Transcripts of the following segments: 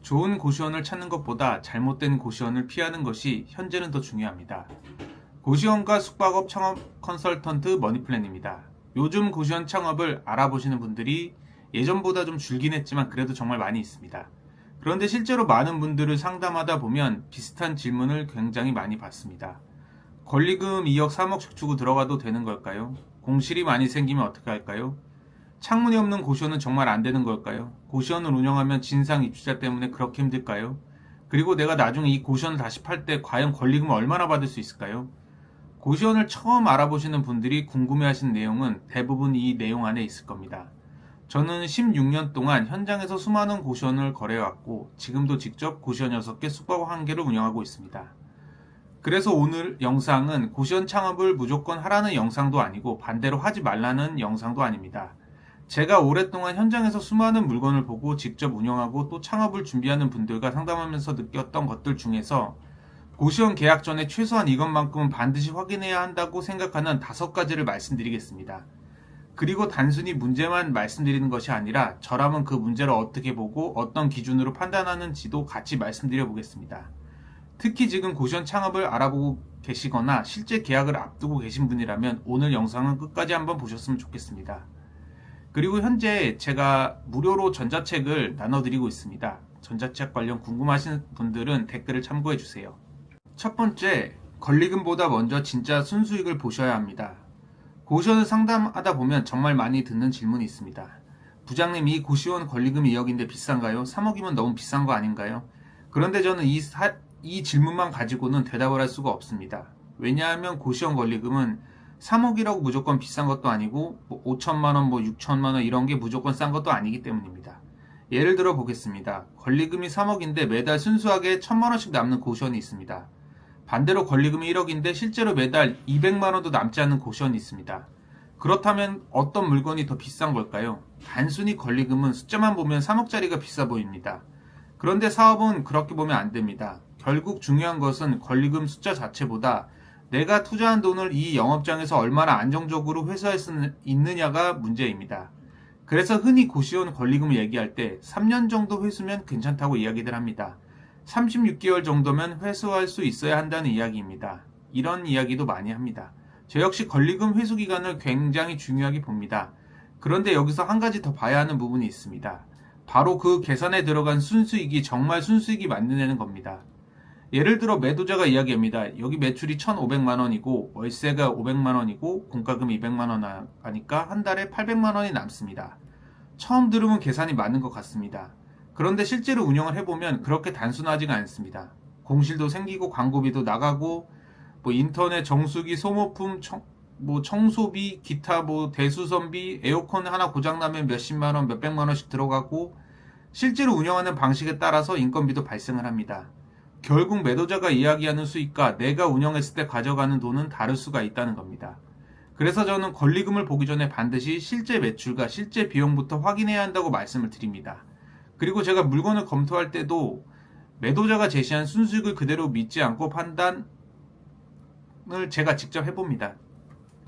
좋은 고시원을 찾는 것보다 잘못된 고시원을 피하는 것이 현재는 더 중요합니다. 고시원과 숙박업 창업 컨설턴트 머니플랜입니다. 요즘 고시원 창업을 알아보시는 분들이 예전보다 좀 줄긴 했지만 그래도 정말 많이 있습니다. 그런데 실제로 많은 분들을 상담하다 보면 비슷한 질문을 굉장히 많이 받습니다. 권리금 2억 3억씩 주고 들어가도 되는 걸까요? 공실이 많이 생기면 어떻게 할까요? 창문이 없는 고시원은 정말 안 되는 걸까요? 고시원을 운영하면 진상 입주자 때문에 그렇게 힘들까요? 그리고 내가 나중에 이 고시원을 다시 팔 때 과연 권리금을 얼마나 받을 수 있을까요? 고시원을 처음 알아보시는 분들이 궁금해하시는 내용은 대부분 이 내용 안에 있을 겁니다. 저는 16년 동안 현장에서 수많은 고시원을 거래해왔고 지금도 직접 고시원 6개, 숙박업 1개를 운영하고 있습니다. 그래서 오늘 영상은 고시원 창업을 무조건 하라는 영상도 아니고 반대로 하지 말라는 영상도 아닙니다. 제가 오랫동안 현장에서 수많은 물건을 보고 직접 운영하고 또 창업을 준비하는 분들과 상담하면서 느꼈던 것들 중에서 고시원 계약 전에 최소한 이것만큼은 반드시 확인해야 한다고 생각하는 5가지를 말씀드리겠습니다. 그리고 단순히 문제만 말씀드리는 것이 아니라 저라면 그 문제를 어떻게 보고 어떤 기준으로 판단하는지도 같이 말씀드려 보겠습니다. 특히 지금 고시원 창업을 알아보고 계시거나 실제 계약을 앞두고 계신 분이라면 오늘 영상은 끝까지 한번 보셨으면 좋겠습니다. 그리고 현재 제가 무료로 전자책을 나눠드리고 있습니다. 전자책 관련 궁금하신 분들은 댓글을 참고해 주세요. 첫 번째, 권리금보다 먼저 진짜 순수익을 보셔야 합니다. 고시원을 상담하다 보면 정말 많이 듣는 질문이 있습니다. 부장님, 이 고시원 권리금 2억인데 비싼가요? 3억이면 너무 비싼 거 아닌가요? 그런데 저는 이 질문만 가지고는 대답을 할 수가 없습니다. 왜냐하면 고시원 권리금은 3억이라고 무조건 비싼 것도 아니고 5천만 원, 6천만 원 이런 게 무조건 싼 것도 아니기 때문입니다. 예를 들어 보겠습니다. 권리금이 3억인데 매달 순수하게 1,000만 원씩 남는 고시원이 있습니다. 반대로 권리금이 1억인데 실제로 매달 200만 원도 남지 않는 고시원이 있습니다. 그렇다면 어떤 물건이 더 비싼 걸까요? 단순히 권리금은 숫자만 보면 3억짜리가 비싸 보입니다. 그런데 사업은 그렇게 보면 안 됩니다. 결국 중요한 것은 권리금 숫자 자체보다 내가 투자한 돈을 이 영업장에서 얼마나 안정적으로 회수할 수 있느냐가 문제입니다. 그래서 흔히 고시원 권리금을 얘기할 때 3년 정도 회수면 괜찮다고 이야기들 합니다. 36개월 정도면 회수할 수 있어야 한다는 이야기입니다. 이런 이야기도 많이 합니다. 저 역시 권리금 회수 기간을 굉장히 중요하게 봅니다. 그런데 여기서 한 가지 더 봐야 하는 부분이 있습니다. 바로 그 계산에 들어간 순수익이 정말 순수익이 맞느냐는 겁니다. 예를 들어 매도자가 이야기합니다. 여기 매출이 1,500만 원이고 월세가 500만 원이고 공과금 200만 원 하니까 한 달에 800만 원이 남습니다. 처음 들으면 계산이 맞는 것 같습니다. 그런데 실제로 운영을 해보면 그렇게 단순하지가 않습니다. 공실도 생기고 광고비도 나가고 인터넷 정수기, 소모품, 청소비, 기타 대수선비, 에어컨 하나 고장나면 몇십만 원, 몇백만 원씩 들어가고 실제로 운영하는 방식에 따라서 인건비도 발생을 합니다. 결국 매도자가 이야기하는 수익과 내가 운영했을 때 가져가는 돈은 다를 수가 있다는 겁니다. 그래서 저는 권리금을 보기 전에 반드시 실제 매출과 실제 비용부터 확인해야 한다고 말씀을 드립니다. 그리고 제가 물건을 검토할 때도 매도자가 제시한 순수익을 그대로 믿지 않고 판단을 제가 직접 해봅니다.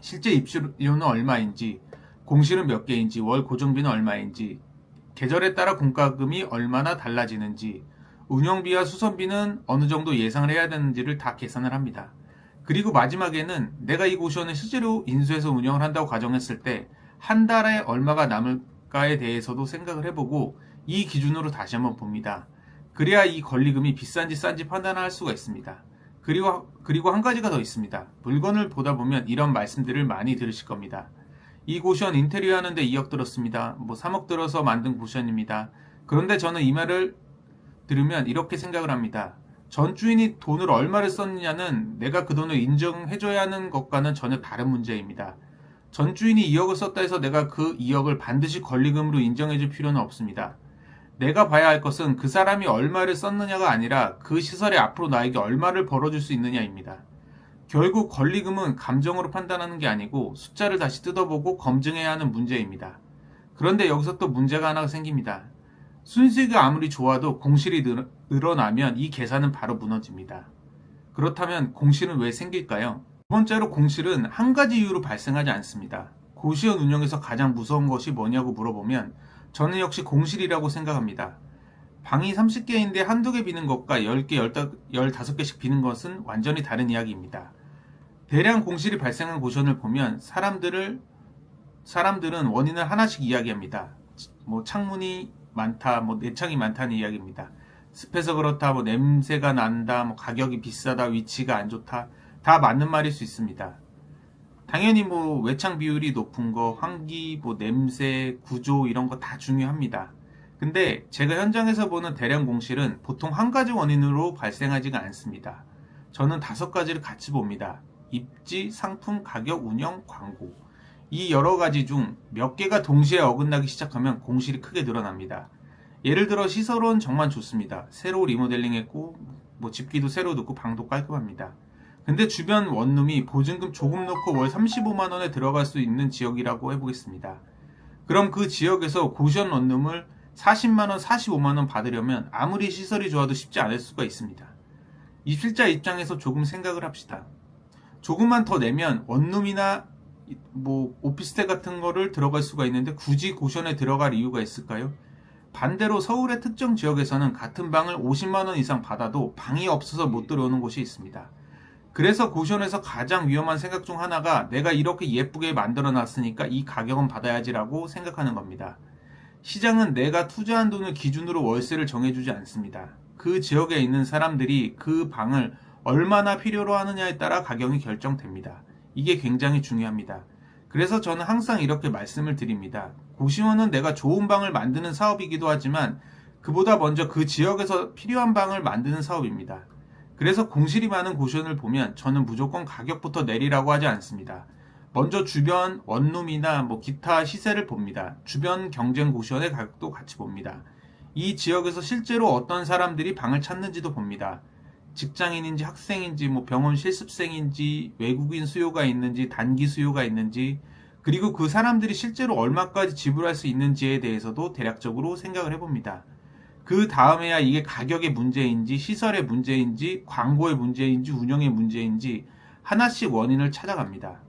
실제 입주료는 얼마인지, 공실은 몇 개인지, 월 고정비는 얼마인지, 계절에 따라 공과금이 얼마나 달라지는지, 운영비와 수선비는 어느 정도 예상을 해야 되는지를 다 계산을 합니다. 그리고 마지막에는 내가 이 고시원을 실제로 인수해서 운영을 한다고 가정했을 때 한 달에 얼마가 남을까에 대해서도 생각을 해보고 이 기준으로 다시 한번 봅니다. 그래야 이 권리금이 비싼지 싼지 판단할 수가 있습니다. 그리고 한 가지가 더 있습니다. 물건을 보다 보면 이런 말씀들을 많이 들으실 겁니다. 이 고시원 인테리어 하는데 2억 들었습니다. 3억 들어서 만든 고시원입니다. 그런데 저는 이 말을 들으면 이렇게 생각을 합니다. 전 주인이 돈을 얼마를 썼느냐는 내가 그 돈을 인정해줘야 하는 것과는 전혀 다른 문제입니다. 전 주인이 2억을 썼다 해서 내가 그 2억을 반드시 권리금으로 인정해줄 필요는 없습니다. 내가 봐야 할 것은 그 사람이 얼마를 썼느냐가 아니라 그 시설에 앞으로 나에게 얼마를 벌어줄 수 있느냐입니다. 결국 권리금은 감정으로 판단하는 게 아니고 숫자를 다시 뜯어보고 검증해야 하는 문제입니다. 그런데 여기서 또 문제가 하나가 생깁니다. 순수익이 아무리 좋아도 공실이 늘어나면 이 계산은 바로 무너집니다. 그렇다면 공실은 왜 생길까요? 두 번째로 공실은 한 가지 이유로 발생하지 않습니다. 고시원 운영에서 가장 무서운 것이 뭐냐고 물어보면 저는 역시 공실이라고 생각합니다. 방이 30개인데 한두 개 비는 것과 10개, 15개씩 비는 것은 완전히 다른 이야기입니다. 대량 공실이 발생한 고시원을 보면 사람들은 원인을 하나씩 이야기합니다. 창문이 많다, 내창이 많다는 이야기입니다. 습해서 그렇다, 냄새가 난다, 가격이 비싸다, 위치가 안 좋다, 다 맞는 말일 수 있습니다. 당연히 외창 비율이 높은 거, 환기, 냄새, 구조 이런 거 다 중요합니다. 근데 제가 현장에서 보는 대량 공실은 보통 한 가지 원인으로 발생하지가 않습니다. 저는 5가지를 같이 봅니다. 입지, 상품, 가격, 운영, 광고. 이 여러 가지 중 몇 개가 동시에 어긋나기 시작하면 공실이 크게 늘어납니다. 예를 들어 시설은 정말 좋습니다. 새로 리모델링했고 집기도 새로 넣고 방도 깔끔합니다. 근데 주변 원룸이 보증금 조금 넣고 월 35만 원에 들어갈 수 있는 지역이라고 해보겠습니다. 그럼 그 지역에서 고시원 원룸을 40만 원, 45만 원 받으려면 아무리 시설이 좋아도 쉽지 않을 수가 있습니다. 입실자 입장에서 조금 생각을 합시다. 조금만 더 내면 원룸이나 오피스텔 같은 거를 들어갈 수가 있는데 굳이 고시원에 들어갈 이유가 있을까요? 반대로 서울의 특정 지역에서는 같은 방을 50만 원 이상 받아도 방이 없어서 못 들어오는 곳이 있습니다. 그래서 고시원에서 가장 위험한 생각 중 하나가 내가 이렇게 예쁘게 만들어 놨으니까 이 가격은 받아야지라고 생각하는 겁니다. 시장은 내가 투자한 돈을 기준으로 월세를 정해주지 않습니다. 그 지역에 있는 사람들이 그 방을 얼마나 필요로 하느냐에 따라 가격이 결정됩니다. 이게 굉장히 중요합니다. 그래서 저는 항상 이렇게 말씀을 드립니다. 고시원은 내가 좋은 방을 만드는 사업이기도 하지만 그보다 먼저 그 지역에서 필요한 방을 만드는 사업입니다. 그래서 공실이 많은 고시원을 보면 저는 무조건 가격부터 내리라고 하지 않습니다. 먼저 주변 원룸이나 기타 시세를 봅니다. 주변 경쟁 고시원의 가격도 같이 봅니다. 이 지역에서 실제로 어떤 사람들이 방을 찾는지도 봅니다. 직장인인지 학생인지 병원 실습생인지 외국인 수요가 있는지 단기 수요가 있는지 그리고 그 사람들이 실제로 얼마까지 지불할 수 있는지에 대해서도 대략적으로 생각을 해봅니다. 그 다음에야 이게 가격의 문제인지 시설의 문제인지 광고의 문제인지 운영의 문제인지 하나씩 원인을 찾아갑니다.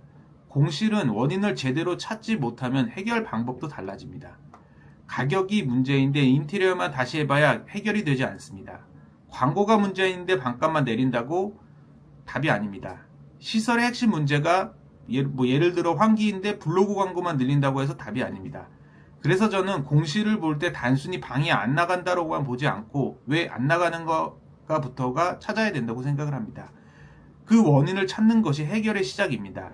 공실은 원인을 제대로 찾지 못하면 해결 방법도 달라집니다. 가격이 문제인데 인테리어만 다시 해봐야 해결이 되지 않습니다. 광고가 문제인데 반값만 내린다고 답이 아닙니다. 시설의 핵심 문제가 예를 들어 환기인데 블로그 광고만 늘린다고 해서 답이 아닙니다. 그래서 저는 공실을 볼 때 단순히 방이 안 나간다고만 보지 않고 왜 안 나가는 거가부터가 찾아야 된다고 생각을 합니다. 그 원인을 찾는 것이 해결의 시작입니다.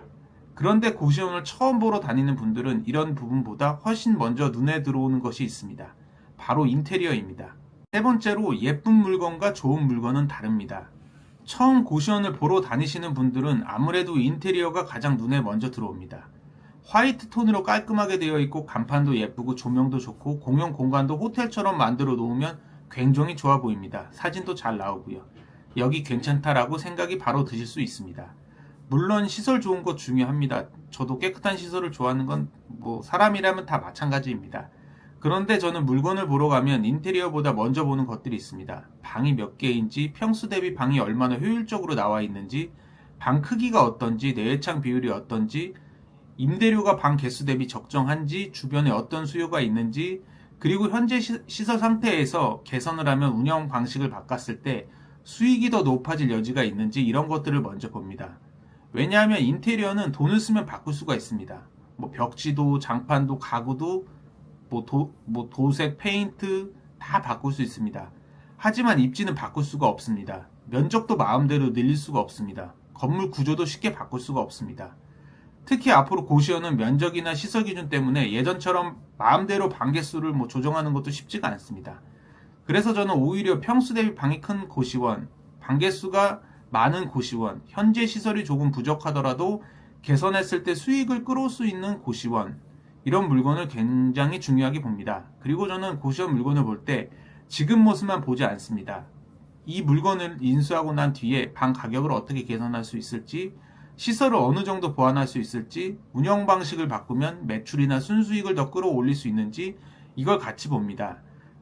그런데 고시원을 처음 보러 다니는 분들은 이런 부분보다 훨씬 먼저 눈에 들어오는 것이 있습니다. 바로 인테리어입니다. 세 번째로 예쁜 물건과 좋은 물건은 다릅니다. 처음 고시원을 보러 다니시는 분들은 아무래도 인테리어가 가장 눈에 먼저 들어옵니다. 화이트 톤으로 깔끔하게 되어 있고 간판도 예쁘고 조명도 좋고 공용 공간도 호텔처럼 만들어 놓으면 굉장히 좋아 보입니다. 사진도 잘 나오고요. 여기 괜찮다라고 생각이 바로 드실 수 있습니다. 물론 시설 좋은 거 중요합니다. 저도 깨끗한 시설을 좋아하는 건 사람이라면 다 마찬가지입니다. 그런데 저는 물건을 보러 가면 인테리어보다 먼저 보는 것들이 있습니다. 방이 몇 개인지, 평수 대비 방이 얼마나 효율적으로 나와 있는지, 방 크기가 어떤지, 내외창 비율이 어떤지, 임대료가 방 개수 대비 적정한지, 주변에 어떤 수요가 있는지, 그리고 현재 시설 상태에서 개선을 하면 운영 방식을 바꿨을 때 수익이 더 높아질 여지가 있는지 이런 것들을 먼저 봅니다. 왜냐하면 인테리어는 돈을 쓰면 바꿀 수가 있습니다. 벽지도, 장판도, 가구도, 도색, 페인트 다 바꿀 수 있습니다. 하지만 입지는 바꿀 수가 없습니다. 면적도 마음대로 늘릴 수가 없습니다. 건물 구조도 쉽게 바꿀 수가 없습니다. 특히 앞으로 고시원은 면적이나 시설 기준 때문에 예전처럼 마음대로 방 개수를 조정하는 것도 쉽지가 않습니다. 그래서 저는 오히려 평수 대비 방이 큰 고시원, 방 개수가 많은 고시원, 현재 시설이 조금 부족하더라도 개선했을 때 수익을 끌어올 수 있는 고시원, 이런 물건을 굉장히 중요하게 봅니다. 그리고 저는 고시원 물건을 볼 때 지금 모습만 보지 않습니다. 이 물건을 인수하고 난 뒤에 방 가격을 어떻게 개선할 수 있을지, 시설을 어느 정도 보완할 수 있을지, 운영 방식을 바꾸면 매출이나 순수익을 더 끌어올릴 수 있는지 이걸 같이 봅니다.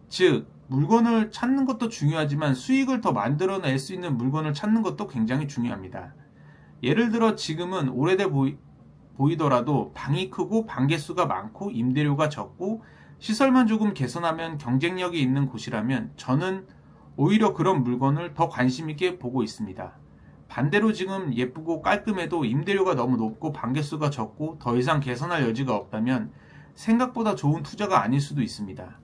즉, 물건을 찾는 것도 중요하지만 수익을 더 만들어낼 수 있는 물건을 찾는 것도 굉장히 중요합니다. 예를 들어 지금은 오래돼 보이더라도 방이 크고 방 개수가 많고 임대료가 적고 시설만 조금 개선하면 경쟁력이 있는 곳이라면 저는 오히려 그런 물건을 더 관심 있게 보고 있습니다. 반대로 지금 예쁘고 깔끔해도 임대료가 너무 높고 방개수가 적고 더 이상 개선할 여지가 없다면 생각보다 좋은 투자가 아닐 수도 있습니다.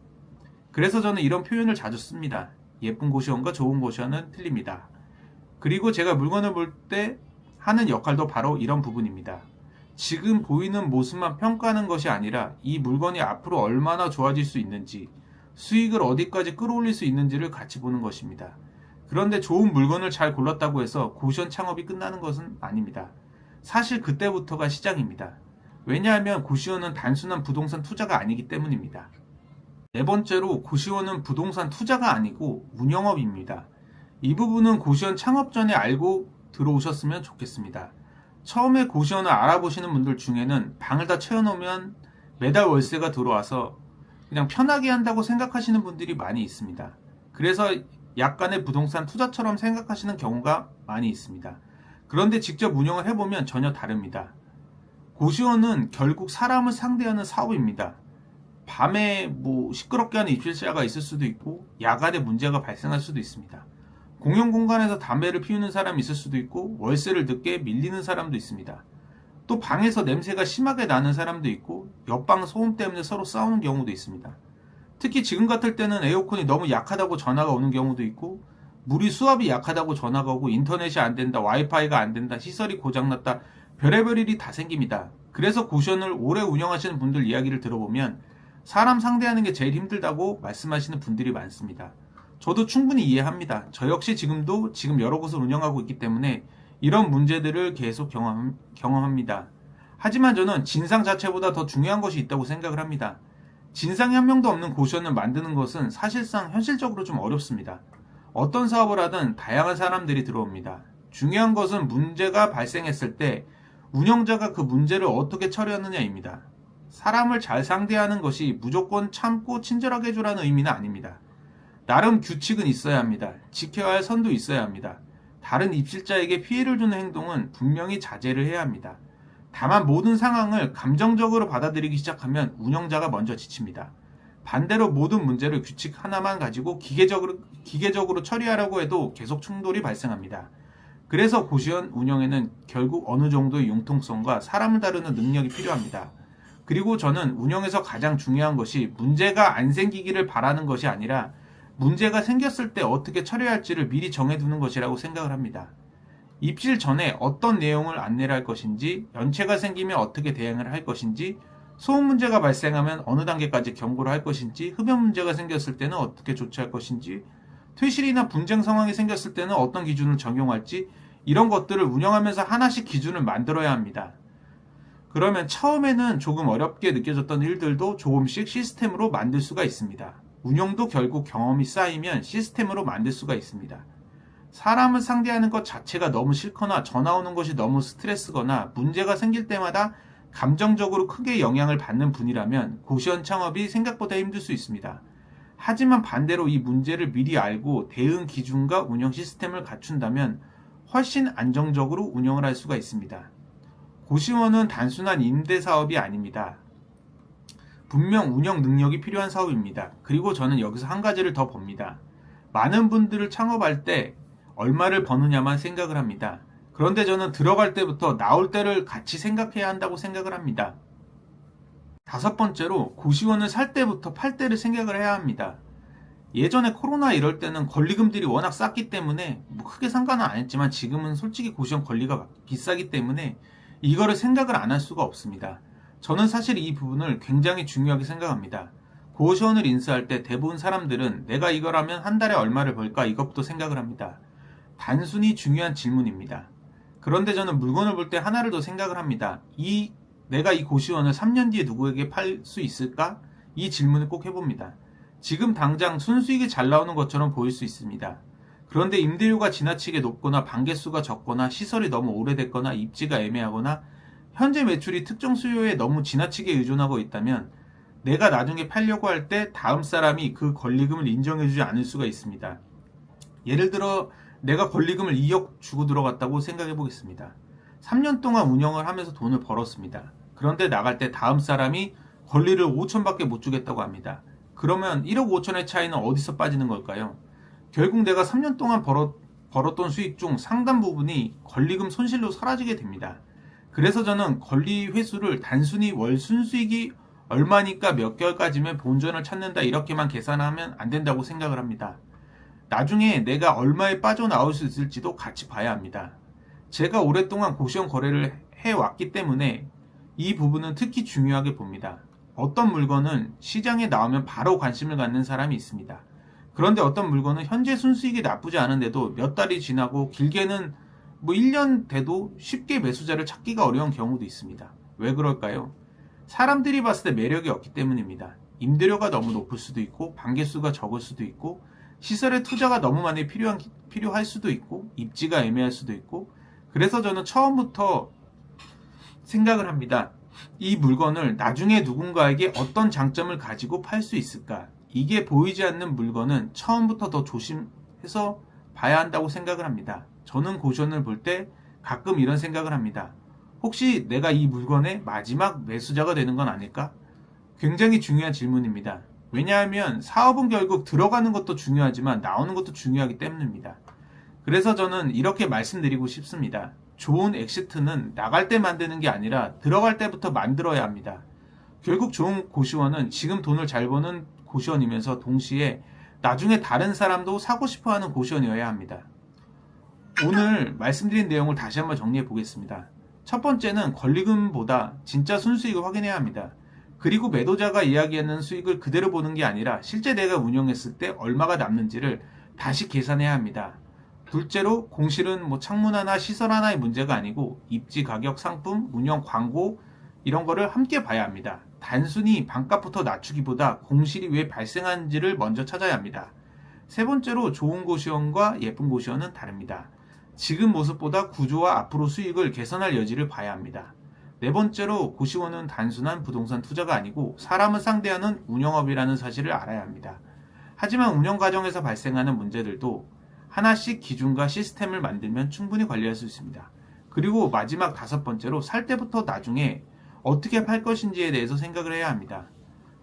그래서 저는 이런 표현을 자주 씁니다. 예쁜 고시원과 좋은 고시원은 틀립니다. 그리고 제가 물건을 볼 때 하는 역할도 바로 이런 부분입니다. 지금 보이는 모습만 평가하는 것이 아니라 이 물건이 앞으로 얼마나 좋아질 수 있는지, 수익을 어디까지 끌어올릴 수 있는지를 같이 보는 것입니다. 그런데 좋은 물건을 잘 골랐다고 해서 고시원 창업이 끝나는 것은 아닙니다. 사실 그때부터가 시작입니다. 왜냐하면 고시원은 단순한 부동산 투자가 아니기 때문입니다. 네 번째로 고시원은 부동산 투자가 아니고 운영업입니다. 이 부분은 고시원 창업 전에 알고 들어오셨으면 좋겠습니다. 처음에 고시원을 알아보시는 분들 중에는 방을 다 채워놓으면 매달 월세가 들어와서 그냥 편하게 한다고 생각하시는 분들이 많이 있습니다. 그래서 약간의 부동산 투자처럼 생각하시는 경우가 많이 있습니다. 그런데 직접 운영을 해보면 전혀 다릅니다. 고시원은 결국 사람을 상대하는 사업입니다. 밤에 시끄럽게 하는 입실자가 있을 수도 있고 야간에 문제가 발생할 수도 있습니다. 공용 공간에서 담배를 피우는 사람이 있을 수도 있고 월세를 늦게 밀리는 사람도 있습니다. 또 방에서 냄새가 심하게 나는 사람도 있고 옆방 소음 때문에 서로 싸우는 경우도 있습니다. 특히 지금 같을 때는 에어컨이 너무 약하다고 전화가 오는 경우도 있고 물이 수압이 약하다고 전화가 오고 인터넷이 안 된다, 와이파이가 안 된다, 시설이 고장났다, 별의별 일이 다 생깁니다. 그래서 고시원을 오래 운영하시는 분들 이야기를 들어보면 사람 상대하는 게 제일 힘들다고 말씀하시는 분들이 많습니다. 저도 충분히 이해합니다. 저 역시 지금 여러 곳을 운영하고 있기 때문에 이런 문제들을 계속 경험합니다. 하지만 저는 진상 자체보다 더 중요한 것이 있다고 생각을 합니다. 진상이 한 명도 없는 고시원을 만드는 것은 사실상 현실적으로 좀 어렵습니다. 어떤 사업을 하든 다양한 사람들이 들어옵니다. 중요한 것은 문제가 발생했을 때 운영자가 그 문제를 어떻게 처리하느냐입니다. 사람을 잘 상대하는 것이 무조건 참고 친절하게 해주라는 의미는 아닙니다. 나름 규칙은 있어야 합니다. 지켜야 할 선도 있어야 합니다. 다른 입실자에게 피해를 주는 행동은 분명히 자제를 해야 합니다. 다만 모든 상황을 감정적으로 받아들이기 시작하면 운영자가 먼저 지칩니다. 반대로 모든 문제를 규칙 하나만 가지고 기계적으로 처리하려고 해도 계속 충돌이 발생합니다. 그래서 고시원 운영에는 결국 어느 정도의 융통성과 사람을 다루는 능력이 필요합니다. 그리고 저는 운영에서 가장 중요한 것이 문제가 안 생기기를 바라는 것이 아니라 문제가 생겼을 때 어떻게 처리할지를 미리 정해두는 것이라고 생각을 합니다. 입실 전에 어떤 내용을 안내를 할 것인지, 연체가 생기면 어떻게 대응을 할 것인지, 소음 문제가 발생하면 어느 단계까지 경고를 할 것인지, 흡연 문제가 생겼을 때는 어떻게 조치할 것인지, 퇴실이나 분쟁 상황이 생겼을 때는 어떤 기준을 적용할지, 이런 것들을 운영하면서 하나씩 기준을 만들어야 합니다. 그러면 처음에는 조금 어렵게 느껴졌던 일들도 조금씩 시스템으로 만들 수가 있습니다. 운영도 결국 경험이 쌓이면 시스템으로 만들 수가 있습니다. 사람을 상대하는 것 자체가 너무 싫거나 전화 오는 것이 너무 스트레스거나 문제가 생길 때마다 감정적으로 크게 영향을 받는 분이라면 고시원 창업이 생각보다 힘들 수 있습니다. 하지만 반대로 이 문제를 미리 알고 대응 기준과 운영 시스템을 갖춘다면 훨씬 안정적으로 운영을 할 수가 있습니다. 고시원은 단순한 임대 사업이 아닙니다. 분명 운영 능력이 필요한 사업입니다. 그리고 저는 여기서 한 가지를 더 봅니다. 많은 분들을 창업할 때 얼마를 버느냐만 생각을 합니다. 그런데 저는 들어갈 때부터 나올 때를 같이 생각해야 한다고 생각을 합니다. 다섯 번째로 고시원을 살 때부터 팔 때를 생각을 해야 합니다. 예전에 코로나 이럴 때는 권리금들이 워낙 쌌기 때문에 크게 상관은 안 했지만 지금은 솔직히 고시원 권리가 비싸기 때문에 이거를 생각을 안 할 수가 없습니다. 저는 사실 이 부분을 굉장히 중요하게 생각합니다. 고시원을 인수할 때 대부분 사람들은 내가 이걸 하면 한 달에 얼마를 벌까 이것부터 생각을 합니다. 단순히 중요한 질문입니다. 그런데 저는 물건을 볼 때 하나를 더 생각을 합니다. 내가 이 고시원을 3년 뒤에 누구에게 팔 수 있을까? 이 질문을 꼭 해봅니다. 지금 당장 순수익이 잘 나오는 것처럼 보일 수 있습니다. 그런데 임대료가 지나치게 높거나 방개수가 적거나 시설이 너무 오래됐거나 입지가 애매하거나 현재 매출이 특정 수요에 너무 지나치게 의존하고 있다면 내가 나중에 팔려고 할 때 다음 사람이 그 권리금을 인정해주지 않을 수가 있습니다. 예를 들어 내가 권리금을 2억 주고 들어갔다고 생각해 보겠습니다. 3년 동안 운영을 하면서 돈을 벌었습니다. 그런데 나갈 때 다음 사람이 권리를 5천밖에 못 주겠다고 합니다. 그러면 1억 5천의 차이는 어디서 빠지는 걸까요? 결국 내가 3년 동안 벌었던 수익 중 상당 부분이 권리금 손실로 사라지게 됩니다. 그래서 저는 권리 회수를 단순히 월 순수익이 얼마니까 몇 개월까지면 본전을 찾는다 이렇게만 계산하면 안 된다고 생각을 합니다. 나중에 내가 얼마에 빠져나올 수 있을지도 같이 봐야 합니다. 제가 오랫동안 고시원 거래를 해왔기 때문에 이 부분은 특히 중요하게 봅니다. 어떤 물건은 시장에 나오면 바로 관심을 갖는 사람이 있습니다. 그런데 어떤 물건은 현재 순수익이 나쁘지 않은데도 몇 달이 지나고 길게는 1년 돼도 쉽게 매수자를 찾기가 어려운 경우도 있습니다. 왜 그럴까요? 사람들이 봤을 때 매력이 없기 때문입니다. 임대료가 너무 높을 수도 있고 반개수가 적을 수도 있고 시설에 투자가 너무 많이 필요할 수도 있고 입지가 애매할 수도 있고 그래서 저는 처음부터 생각을 합니다. 이 물건을 나중에 누군가에게 어떤 장점을 가지고 팔 수 있을까? 이게 보이지 않는 물건은 처음부터 더 조심해서 봐야 한다고 생각을 합니다. 저는 고시원을 볼 때 가끔 이런 생각을 합니다. 혹시 내가 이 물건의 마지막 매수자가 되는 건 아닐까? 굉장히 중요한 질문입니다. 왜냐하면 사업은 결국 들어가는 것도 중요하지만 나오는 것도 중요하기 때문입니다. 그래서 저는 이렇게 말씀드리고 싶습니다. 좋은 엑시트는 나갈 때 만드는 게 아니라 들어갈 때부터 만들어야 합니다. 결국 좋은 고시원은 지금 돈을 잘 버는 고시원이면서 동시에 나중에 다른 사람도 사고 싶어하는 고시원이어야 합니다. 오늘 말씀드린 내용을 다시 한번 정리해 보겠습니다. 첫 번째는 권리금보다 진짜 순수익을 확인해야 합니다. 그리고 매도자가 이야기하는 수익을 그대로 보는 게 아니라 실제 내가 운영했을 때 얼마가 남는지를 다시 계산해야 합니다. 둘째로 공실은 창문 하나 시설 하나의 문제가 아니고 입지 가격 상품 운영 광고 이런 거를 함께 봐야 합니다. 단순히 반값부터 낮추기보다 공실이 왜 발생하는지를 먼저 찾아야 합니다. 세 번째로 좋은 고시원과 예쁜 고시원은 다릅니다. 지금 모습보다 구조와 앞으로 수익을 개선할 여지를 봐야 합니다. 네 번째로 고시원은 단순한 부동산 투자가 아니고 사람을 상대하는 운영업이라는 사실을 알아야 합니다. 하지만 운영 과정에서 발생하는 문제들도 하나씩 기준과 시스템을 만들면 충분히 관리할 수 있습니다. 그리고 마지막 다섯 번째로 살 때부터 나중에 어떻게 팔 것인지에 대해서 생각을 해야 합니다.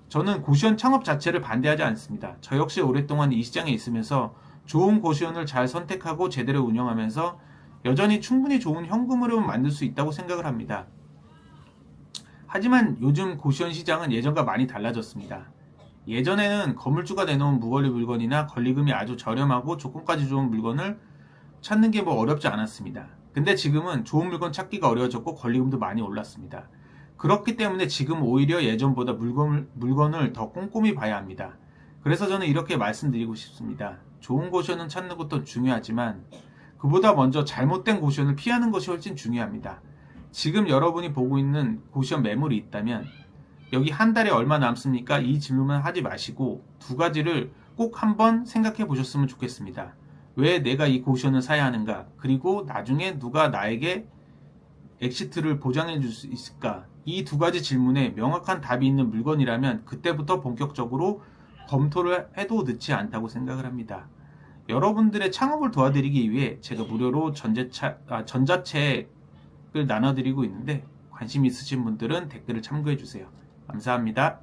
저는 고시원 창업 자체를 반대하지 않습니다. 저 역시 오랫동안 이 시장에 있으면서 좋은 고시원을 잘 선택하고 제대로 운영하면서 여전히 충분히 좋은 현금 흐름을 만들 수 있다고 생각을 합니다. 하지만 요즘 고시원 시장은 예전과 많이 달라졌습니다. 예전에는 건물주가 내놓은 무권리 물건이나 권리금이 아주 저렴하고 조건까지 좋은 물건을 찾는 게 어렵지 않았습니다. 근데 지금은 좋은 물건 찾기가 어려워졌고 권리금도 많이 올랐습니다. 그렇기 때문에 지금 오히려 예전보다 물건을 더 꼼꼼히 봐야 합니다. 그래서 저는 이렇게 말씀드리고 싶습니다. 좋은 고시원을 찾는 것도 중요하지만 그보다 먼저 잘못된 고시원을 피하는 것이 훨씬 중요합니다. 지금 여러분이 보고 있는 고시원 매물이 있다면 여기 한 달에 얼마 남습니까? 이 질문만 하지 마시고 두 가지를 꼭 한번 생각해 보셨으면 좋겠습니다. 왜 내가 이 고시원을 사야 하는가? 그리고 나중에 누가 나에게 엑시트를 보장해 줄 수 있을까? 이 두 가지 질문에 명확한 답이 있는 물건이라면 그때부터 본격적으로 검토를 해도 늦지 않다고 생각을 합니다. 여러분들의 창업을 도와드리기 위해 제가 무료로 전자책을 나눠드리고 있는데 관심 있으신 분들은 댓글을 참고해 주세요. 감사합니다.